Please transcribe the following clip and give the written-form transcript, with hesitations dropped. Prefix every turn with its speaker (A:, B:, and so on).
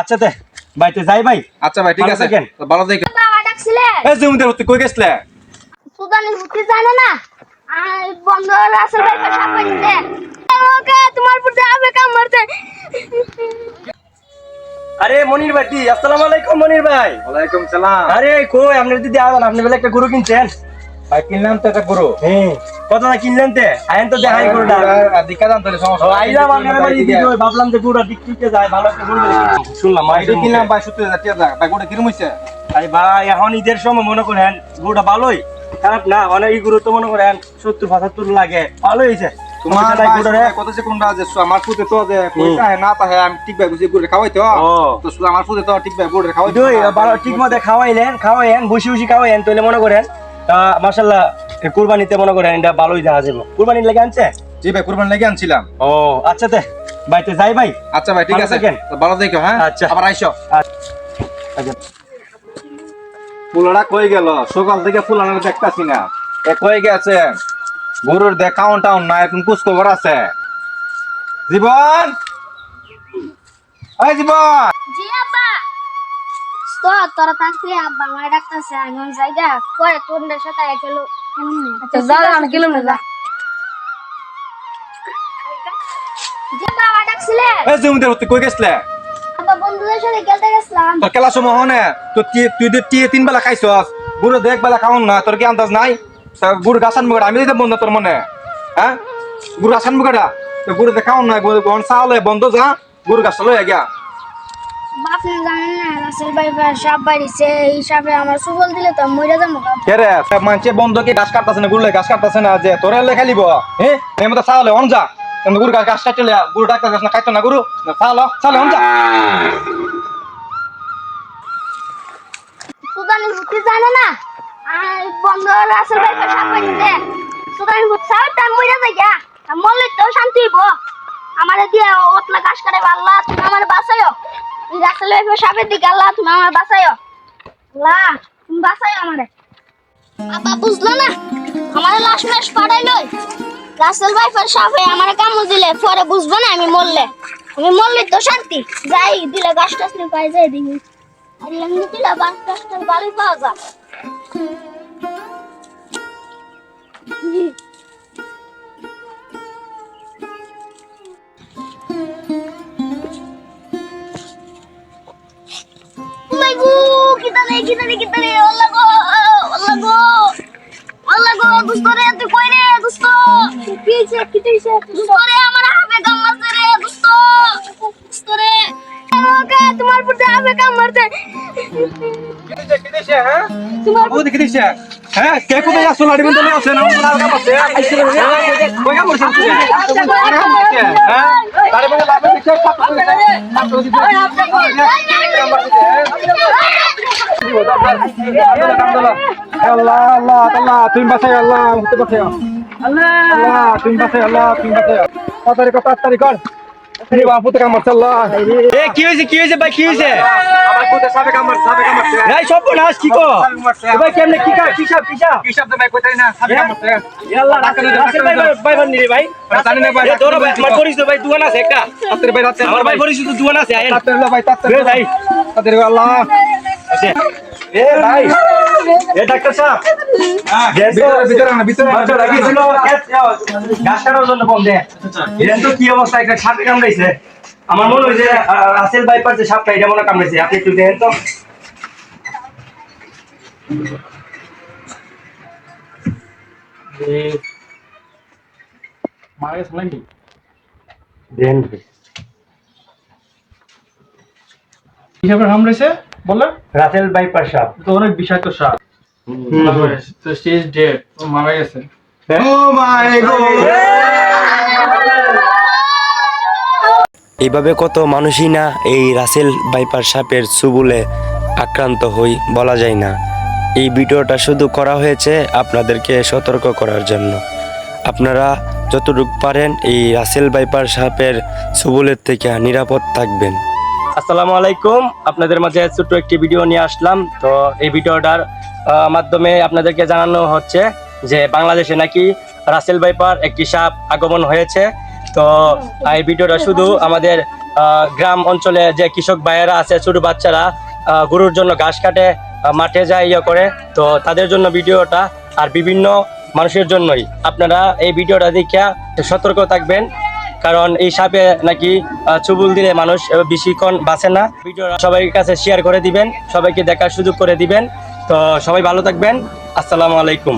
A: আচ্ছা তে বাইতে যাই ভাই।
B: আচ্ছা ভাই ঠিক আছে ভালো দেখে।
C: বাবা ডাকছিলে
B: এই জমিতে তুই কই গেছলে?
C: সুদানি ঘুরতে জানে না আর বন্ধ রাসেল ভাই কা সাপ দিতে ওকে তোমার পুরো আবে কাম মারতে।
A: আরে মনির ভাই দি, আসসালামু আলাইকুম মনির ভাই।
B: ওয়ালাইকুম সালাম।
A: আরে কই আপনি দিদি আছেন? আপনি বলে একটা গরু কিনছেন?
B: ভাই কিনলাম তো একটা গরু।
A: হ্যাঁ, কত না কিনলেন তে? আইন তো দেখাই গরুটা।
B: দিকা দাম তাহলে সমস্যা।
A: ও আইলাম আপনার বাড়ি দিদি, ওই ভাবলাম যে গরুটা বিক্রিতে যায়, ভালো একটা গরু শুনলাম
B: ভাই
A: মাইরে
B: কিনলাম ভাই 70,000 টাকা। ভাই গরুটা কিরম হইছে?
A: আরে ভাই এখন ঈদের সময় মনে করেন গরুটা ভালোই, খারাপ না। অনেক এই গরু তো মনে করেন 70-75 লাগে, ভালো হইছে।
B: তোমার
A: ভাই গরুটা
B: কত সে কোনটা আছে আমার ফুটে তো যে পয়সা হে না তাহে আমি ঠিক ভাই বুঝি গরু খাওয়াই তো।
A: ও।
B: তো আমার ফুটে তো ঠিক ভাই গরু খাওয়াই
A: দুই ভালো ঠিক মতো খাওয়াইলেন বসে বসে খাওয়াইলেন তাহলে মনে করেন মাশাআল্লাহ কুরবানিতে মনে করেন এটা ভালোই দেখা যাবে। কুরবানির লাগে আনছে?
B: জি ভাই কুরবানি লাগি আনছিলাম।
A: ও আচ্ছা তে বাইতে যাই ভাই।
B: আচ্ছা ভাই ঠিক
A: ভালো
B: আছে
A: থাকেন।
B: ভালো দেখো হ্যাঁ।
A: আচ্ছা।
B: আবার আইসো।
A: আচ্ছা
B: ফুলাটা কই গেল? সকাল থেকে ফুলাটা দেখতাছি না। এ কই গেছে? গরুর দেখাউন টাউন না এখন কুছ খবর আছে? জীবন এই জীবন
C: জি আব্বা তো তোরা থাকলে আব্বা আমার ডাকতেছে আমি জায়গা পরে তোর সাথে গেল। আচ্ছা যা আমি গেলাম না যা। জি বাবা ডাকছিলে
B: এই জমিতে তুই কই গেছলে?
C: আব্বা বন্ধুদের সাথে খেলতে গেছিলাম।
B: তোর খেলার সময় হনে তো তুই তিন বেলা খাইছস, গরু দেখ বেলা খাওন না, তোর কি আন্দাজ নাই? গরু গাছান মুগড়া আমি দিতে বন্ধ তোর মনে হ্যাঁ? গরু গাছান মুগড়া তো গরু দেখাও না, গরু চাওলে বন্ধ যা, গরু গাছ লয়ে গিয়া।
C: আপনি জানেন না রাসেল ভাই সাপ বাড়িছে, এই সাপে আমার সুবল দিলে তো মরে যাবো।
B: কে রে মানছে বন্ধ কি গাছ কাটতাছে না, গরু গাছ কাটতাছে না যে তোরে লেখা লিব? হ্যাঁ এর মধ্যে চাওলে অন যা, কিন্তু গরু গাছ কাটলে গরু ডাক্তার গাছ না খাইতো না গরু চাওলে অন যা।
C: সুদানি ঘুরতে জানে না আর বন্ধ রাসেল ভাই সাপ বাড়িছে, সুদানি ঘুরতে তাই মরে যাইয়া মরলে তো শান্তি হইব। আমার দিয়ে ওতলা ঘাস কাটে আল্লাহ তুমি আমার বাঁচাইও। রাসেল ভাই সাপের দিকে আল্লাহ তুমি আমার বাঁচাইও, আল্লাহ তুমি বাঁচাইও আমারে। আব্বা বুঝলো না আমার লাশ মেশ পাঠাইলো রাসেল ভাই সাপে আমার কামড় দিলে পরে বুঝবো না আমি মরলে তো শান্তি যাই দিলে গাছ টাছ নিয়ে পাই যাই দিই আর এমনি দিলে গাছ টাছ ভালোই পাওয়া যায়। My God, kita nih, Allah go, dosto re, tu koi re, dosto. Piche, kita ise, dosto re, hamara habe kam marte re, dosto re. Oke, तुम्हारे पुरते habe kam marte.
B: কিদিছে হ্যাঁ? বহুত কিদিছে হ্যাঁ? কে কোথায় আসছো? লাড়ি বন্ধ আছে না? ওনার কাম আছে কই কাম করছিস তুই? হ্যাঁ লাড়ি বন্ধ লাগবে দিছে আল্লাহ আল্লাহ আল্লাহ তুমি বাঁচাই, আল্লাহ হতে বাঁচাই, আল্লাহ তুমি বাঁচাই, আল্লাহ তুমি বাঁচাই। তাড়াতাড়ি কর রে বাপুতে কাম করছে। আল্লাহ
A: এ কি হইছে ভাই, কি হইছে?
B: আমার পুতে সাপে কাম মারছে।
A: এই সব নাশ কি কো ভাই, কেমনে কি সাপ
B: কি শব্দ ভাই কইতাই না, সাপে কাম মারছে।
A: আল্লাহ রাসেল ভাই বান নি ভাই।
B: জানি না ভাই
A: এ ধরো ভাই, আমার পরিচিত ভাই দোকান আছে একটা।
B: তাড়াতাড়ি ভাই রাতে
A: আমার ভাই পরিচিত দোকান আছে, আইন
B: তাড়াতাড়ি ভাই তাড়াতাড়ি
A: এ ভাই।
B: তাড়াতাড়ি আল্লাহ
A: এ ভাই, এ ডাক্তার সাহেব
B: ভিতরে
A: বাচ্চা লাগিয়েছিল গাছ কাটার জন্য বল দে। এর তো কি অবস্থা, একটা সাপে কামড়াইছে। আমার মনে হয় যে রাসেল ভাইপার যে সাপটা এটা মনে কামড়াইছে। আপনি একটু দেখেন তো।
B: মারা গেছে নাকি?
A: দেখেন
B: কিভাবে কামড়েছে বললেন?
A: রাসেল ভাইপার সাপ
B: তো অনেক বিষাক্ত সাপ। তো সে ইজ ডেড, ও মারা গেছে। ও মাই গড।
D: এইভাবে কত মানুষই না এই রাসেল ভাইপার সাপের চুবুলে আক্রান্ত হই, বলা যায় না। এই ভিডিওটা শুধু করা হয়েছে আপনাদেরকে সতর্ক করার জন্য। আপনারা যতটুকু পারেন এই রাসেল ভাইপার সাপের চুবুলের থেকে নিরাপদ থাকবেন।
A: আসসালামু আলাইকুম, আপনাদের মাঝে ছোট্ট একটি ভিডিও নিয়ে আসলাম। তো এই ভিডিওটার মাধ্যমে আপনাদেরকে জানানো হচ্ছে যে বাংলাদেশে নাকি রাসেল ভাইপার একটি সাপ আগমন হয়েছে। তো এই ভিডিওটা শুধু আমাদের গ্রাম অঞ্চলে যে কৃষক ভাইয়েরা আছে, ছোট বাচ্চারা গরুর জন্য ঘাস কাটে, মাঠে যায় ইয়ে করে, তো তাদের জন্য ভিডিওটা, আর বিভিন্ন মানুষের জন্যই আপনারা এই ভিডিওটা দেখে সতর্ক থাকবেন, কারণ এই সাপে নাকি চুবুল দিলে মানুষ বেশিক্ষণ বাঁচে না। ভিডিওটা সবাই কাছে শেয়ার করে দিবেন, সবাইকে দেখার সুযোগ করে দিবেন। তো সবাই ভালো থাকবেন। আসসালামু আলাইকুম।